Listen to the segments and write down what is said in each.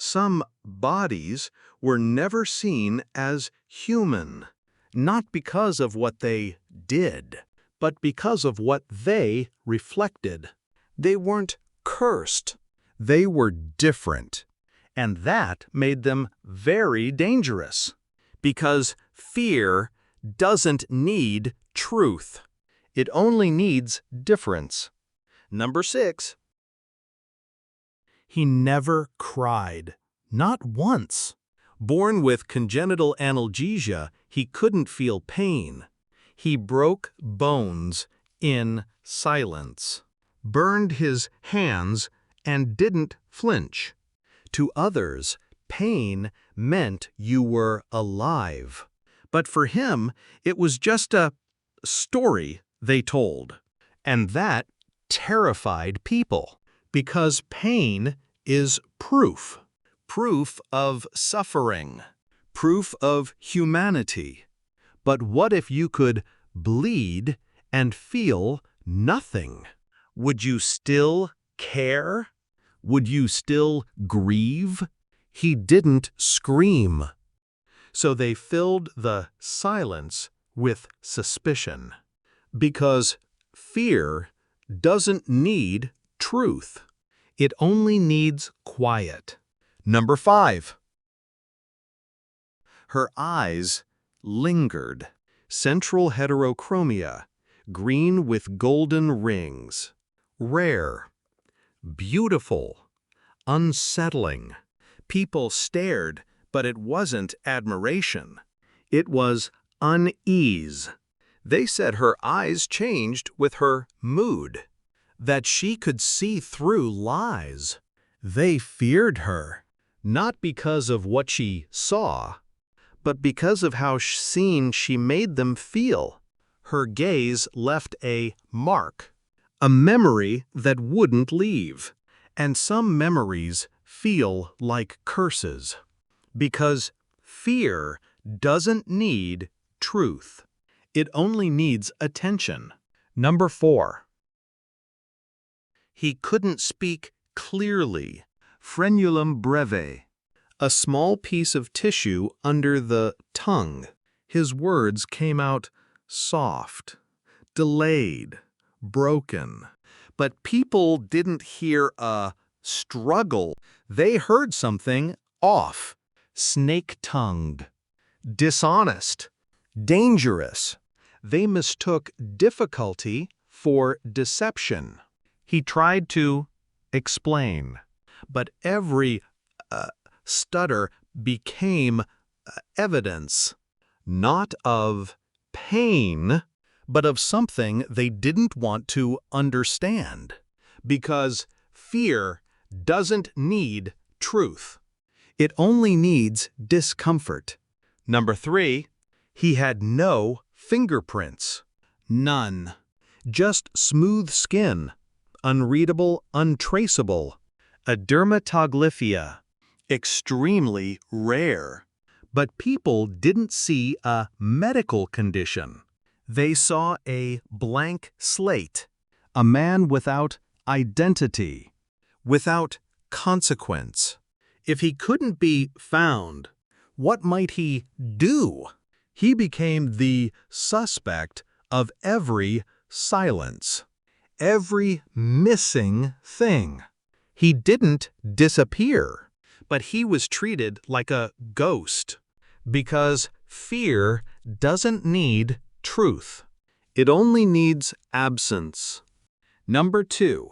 Some bodies were never seen as human, not because of what they did, but because of what they reflected. They weren't cursed. They were different. And that made them very dangerous. Because fear doesn't need truth. It only needs difference. Number 6. He never cried. Not once. Born with congenital analgesia, he couldn't feel pain. He broke bones in silence, burned his hands, and didn't flinch. To others, pain meant you were alive. But for him, it was just a story they told. And that terrified people, because pain is proof. Proof of suffering. Proof of humanity. But what if you could bleed and feel nothing? Would you still care? Would you still grieve? He didn't scream. So they filled the silence with suspicion. Because fear doesn't need truth. It only needs quiet. Number 5. Her eyes lingered. Central heterochromia, green with golden rings. Rare. Beautiful. Unsettling. People stared, but it wasn't admiration. It was unease. They said her eyes changed with her mood, that she could see through lies. They feared her, not because of what she saw, but because of how seen she made them feel. Her gaze left a mark, a memory that wouldn't leave. And some memories feel like curses, because fear doesn't need truth. It only needs attention. Number 4. He couldn't speak clearly. Frenulum breve. A small piece of tissue under the tongue. His words came out soft, delayed, broken. But people didn't hear a struggle. They heard something off. Snake-tongued. Dishonest. Dangerous. They mistook difficulty for deception. He tried to explain, but every stutter became evidence, not of pain, but of something they didn't want to understand. Because fear doesn't need truth. It only needs discomfort. Number 3. He had no fingerprints. None. Just smooth skin. Unreadable, untraceable. A dermatoglyphia. Extremely rare. But people didn't see a medical condition. They saw a blank slate. A man without identity. Without consequence. If he couldn't be found, what might he do? He became the suspect of every silence, every missing thing. He didn't disappear, but he was treated like a ghost, because fear doesn't need truth. It only needs absence. Number 2.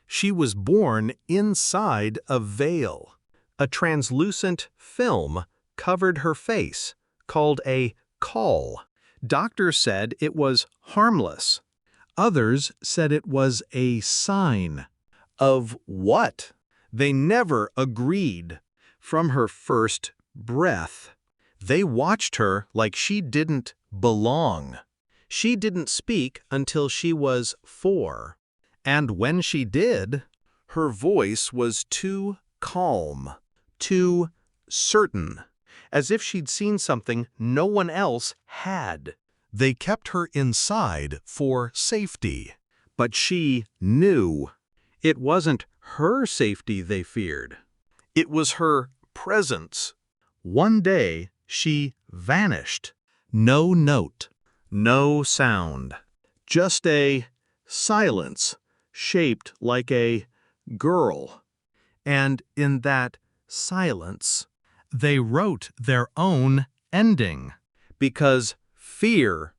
She was born inside a veil. A translucent film covered her face, called a caul. Doctors said it was harmless. Others said it was a sign. Of what? They never agreed. From her first breath, they watched her like she didn't belong. She didn't speak until she was 4. And when she did, her voice was too calm, too certain, as if she'd seen something no one else had. They kept her inside for safety, but she knew. It wasn't her safety they feared. It was her presence. One day, she vanished. No note, no sound. Just a silence shaped like a girl. And in that silence, they wrote their own ending. Because fear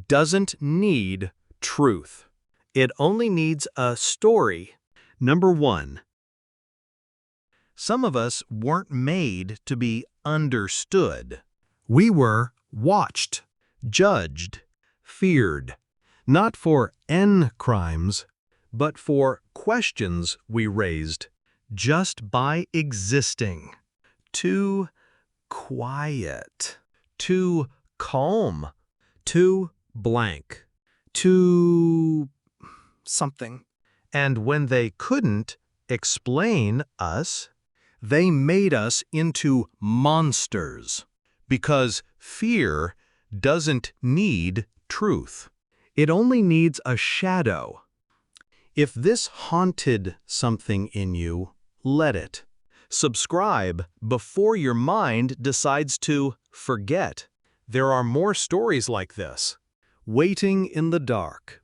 doesn't need truth. It only needs a story. Number 1. Some of us weren't made to be understood. We were watched, judged, feared, not for crimes, but for questions we raised, just by existing. Too quiet, too calm, too blank, too something. And when they couldn't explain us, they made us into monsters. Because fear doesn't need truth. It only needs a shadow. If this haunted something in you, let it. Subscribe before your mind decides to forget. There are more stories like this, waiting in the dark.